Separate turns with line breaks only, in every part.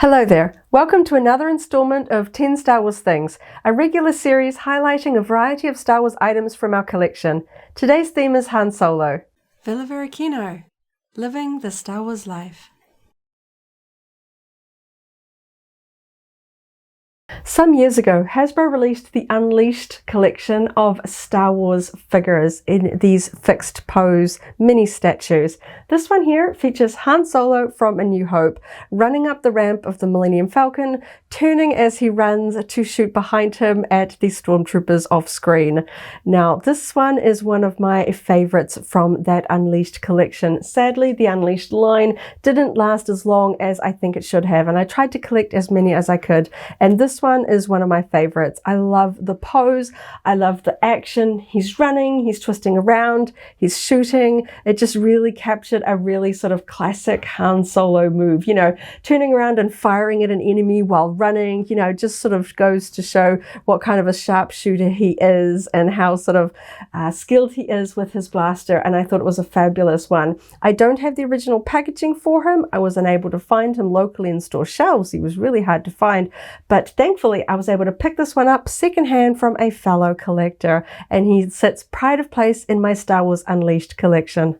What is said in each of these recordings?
Hello there, welcome to another installment of 10 Star Wars Things, a regular series highlighting a variety of Star Wars items from our collection. Today's theme is Han Solo. Villa Varykino, living the Star Wars life. Some years ago, Hasbro released the Unleashed collection of Star Wars figures in these fixed pose mini statues. This one here features Han Solo from A New Hope, running up the ramp of the Millennium Falcon, turning as he runs to shoot behind him at the stormtroopers off screen. Now, this one is one of my favorites from that Unleashed collection. Sadly, the Unleashed line didn't last as long as I think it should have, and I tried to collect as many as I could, and this one is one of my favorites. I love the pose, I love the action. He's running, he's twisting around, he's shooting. It just really captured a really sort of classic Han Solo move, you know, turning around and firing at an enemy while running, you know, just sort of goes to show what kind of a sharpshooter he is and how sort of skilled he is with his blaster, and I thought it was a fabulous one. I don't have the original packaging for him. I was unable to find him locally in store shelves. He was really hard to find, but thankfully I was able to pick this one up secondhand from a fellow collector, and he sits pride of place in my Star Wars Unleashed collection.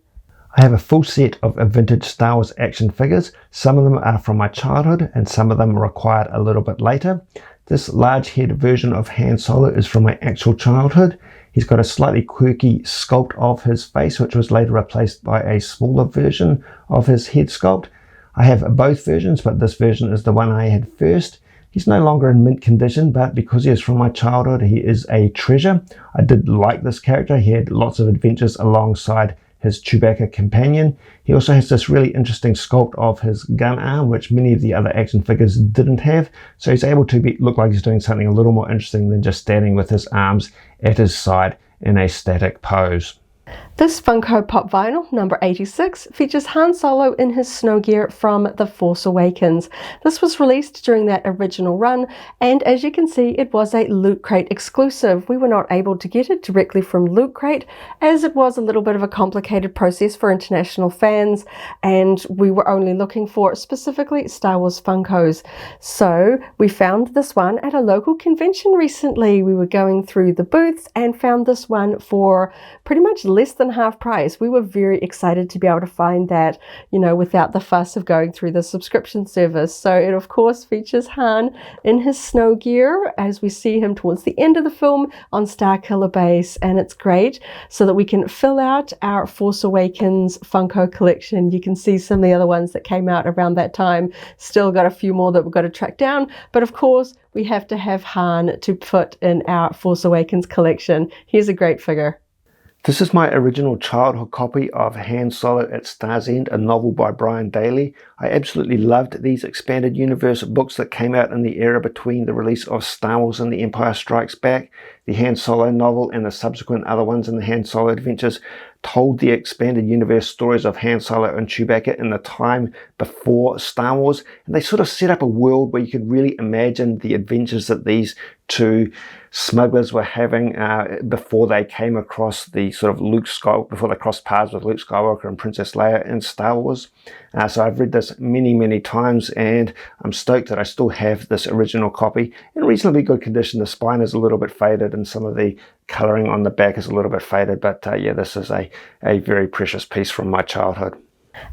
I have a full set of vintage Star Wars action figures. Some of them are from my childhood and some of them are acquired a little bit later. This large head version of Han Solo is from my actual childhood. He's got a slightly quirky sculpt of his face, which was later replaced by a smaller version of his head sculpt. I have both versions, but this version is the one I had first. He's no longer in mint condition, but because he is from my childhood, he is a treasure. I did like this character. He had lots of adventures alongside his Chewbacca companion. He also has this really interesting sculpt of his gun arm, which many of the other action figures didn't have. So he's able to look like he's doing something a little more interesting than just standing with his arms at his side in a static pose.
This Funko Pop vinyl, number 86, features Han Solo in his snow gear from The Force Awakens. This was released during that original run, and as you can see, it was a Loot Crate exclusive. We were not able to get it directly from Loot Crate, as it was a little bit of a complicated process for international fans, and we were only looking for specifically Star Wars Funkos. So we found this one at a local convention recently. We were going through the booths and found this one for pretty much less than half price. We were very excited to be able to find that, you know, without the fuss of going through the subscription service. So it of course features Han in his snow gear as we see him towards the end of the film on Starkiller Base, and it's great so that we can fill out our Force Awakens Funko collection. You can see some of the other ones that came out around that time. Still got a few more that we've got to track down, but of course we have to have Han to put in our Force Awakens collection. Here's a great figure.
This is my original childhood copy of Han Solo at Star's End, a novel by Brian Daley. I absolutely loved these expanded universe books that came out in the era between the release of Star Wars and The Empire Strikes Back. The Han Solo novel and the subsequent other ones in the Han Solo adventures told the expanded universe stories of Han Solo and Chewbacca in the time before Star Wars, and they sort of set up a world where you could really imagine the adventures that these two smugglers were having before they came across the sort of before they crossed paths with Luke Skywalker and Princess Leia in Star Wars. So I've read this many times, and I'm stoked that I still have this original copy in reasonably good condition. The spine is a little bit faded and some of the colouring on the back is a little bit faded, but yeah, this is a very precious piece from my childhood.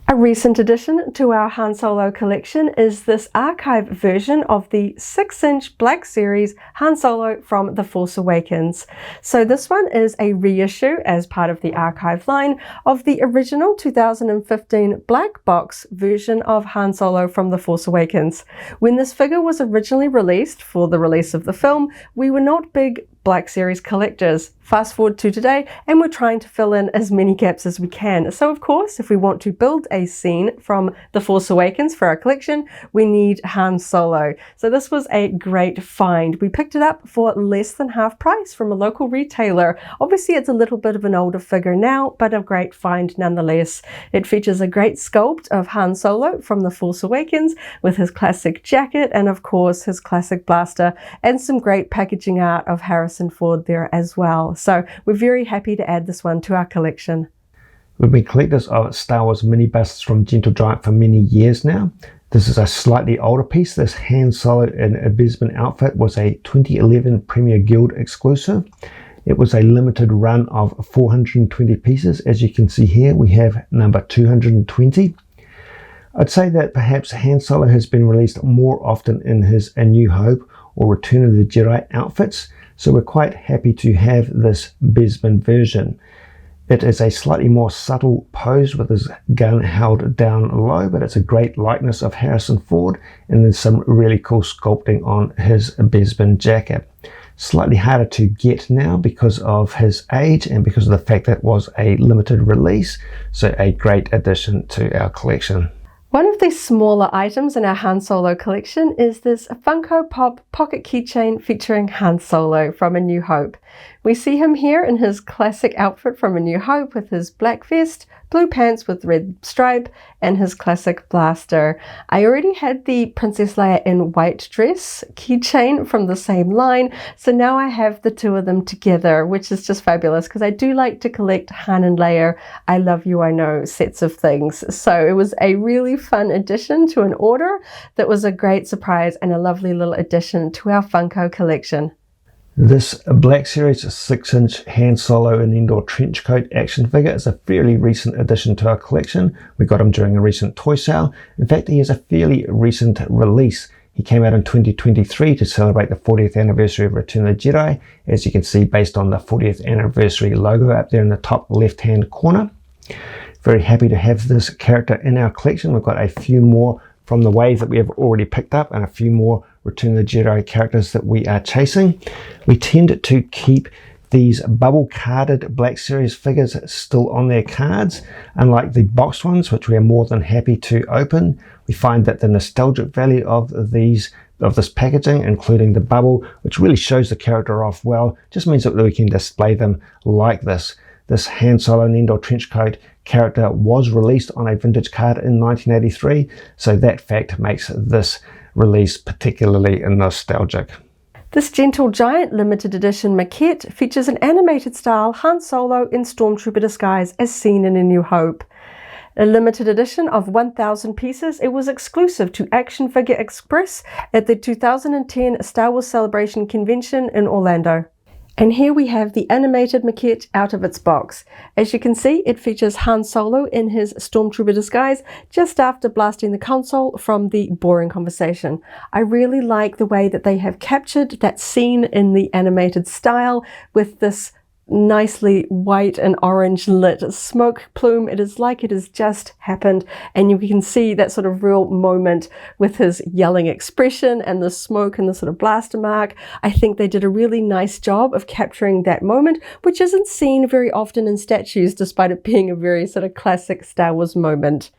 A recent addition to our Han Solo collection is this archive version of the 6-inch Black Series Han Solo from The Force Awakens. So this one is a reissue as part of the archive line of the original 2015 black box version of Han Solo from The Force Awakens. When this figure was originally released for the release of the film, we were not big Black Series collectors. Fast forward to today, and we're trying to fill in as many gaps as we can. So of course, if we want to build a scene from The Force Awakens for our collection, we need Han Solo. So this was a great find. We picked it up for less than half price from a local retailer. Obviously, it's a little bit of an older figure now, but a great find nonetheless. It features a great sculpt of Han Solo from The Force Awakens with his classic jacket and of course his classic blaster, and some great packaging art of Harrison Ford there as well. So we're very happy to add this one to our collection.
We've been collectors of Star Wars mini busts from Gentle Giant for many years now. This is a slightly older piece. This Han Solo in a Bespin outfit was a 2011 Premier Guild exclusive. It was a limited run of 420 pieces. As you can see here, we have number 220. I'd say that perhaps Han Solo has been released more often in his A New Hope or Return of the Jedi outfits, so we're quite happy to have this Bespin version. It is a slightly more subtle pose with his gun held down low, but it's a great likeness of Harrison Ford, and there's some really cool sculpting on his Bespin jacket. Slightly harder to get now because of his age and because of the fact that it was a limited release, so a great addition to our collection.
One of the smaller items in our Han Solo collection is this Funko Pop pocket keychain featuring Han Solo from A New Hope. We see him here in his classic outfit from A New Hope with his black vest, blue pants with red stripe, and his classic blaster. I already had the Princess Leia in white dress keychain from the same line, so now I have the two of them together, which is just fabulous because I do like to collect Han and Leia I Love You I Know sets of things. So it was a really fun addition to an order that was a great surprise and a lovely little addition to our Funko collection.
This Black Series 6-inch Han Solo in Indoor trench coat action figure is a fairly recent addition to our collection. We got him during a recent toy sale. In fact, he is a fairly recent release. He came out in 2023 to celebrate the 40th anniversary of Return of the Jedi, as you can see based on the 40th anniversary logo up there in the top left-hand corner. Very happy to have this character in our collection. We've got a few more from the wave that we have already picked up and a few more Return of the Jedi characters that we are chasing. We tend to keep these bubble carded Black Series figures still on their cards, unlike the boxed ones, which we are more than happy to open. We find that the nostalgic value of this packaging, including the bubble, which really shows the character off well, just means that we can display them like this. This Han Solo Indoor trench coat character was released on a vintage card in 1983, so that fact makes this release particularly nostalgic.
This Gentle Giant limited edition maquette features an animated style Han Solo in Stormtrooper disguise as seen in A New Hope. A limited edition of 1,000 pieces, it was exclusive to Action Figure Express at the 2010 Star Wars Celebration Convention in Orlando. And here we have the animated maquette out of its box. As you can see, it features Han Solo in his Stormtrooper disguise just after blasting the console from the boring conversation. I really like the way that they have captured that scene in the animated style with this nicely white and orange lit smoke plume. It is like it has just happened, and you can see that sort of real moment with his yelling expression and the smoke and the sort of blaster mark. I think they did a really nice job of capturing that moment, which isn't seen very often in statues despite it being a very sort of classic Star Wars moment.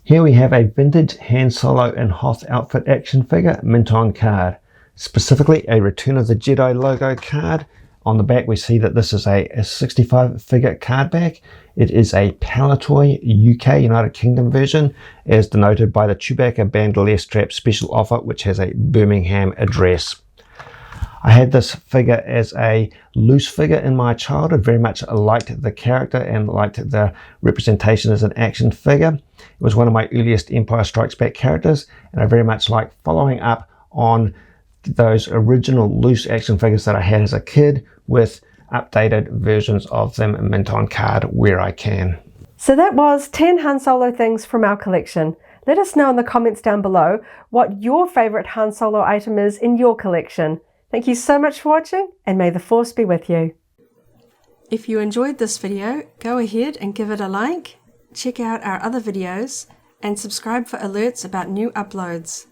Here we have a vintage Han Solo and Hoth outfit action figure mint on card, specifically a Return of the Jedi logo card. On the back we see that this is a 65 figure card back. It is a Palatoy UK United Kingdom version, as denoted by the Chewbacca bandolier strap special offer, which has a Birmingham address. I had this figure as a loose figure in my childhood, very much liked the character and liked the representation as an action figure. It was one of my earliest Empire Strikes Back characters, and I very much like following up on those original loose action figures that I had as a kid with updated versions of them mint on card where I can.
So that was 10 Han Solo things from our collection. Let us know in the comments down below what your favorite Han Solo item is in your collection. Thank you so much for watching, and may the Force be with you. If you enjoyed this video, go ahead and give it a like, check out our other videos, and subscribe for alerts about new uploads.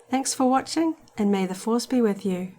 Thanks for watching, and may the Force be with you.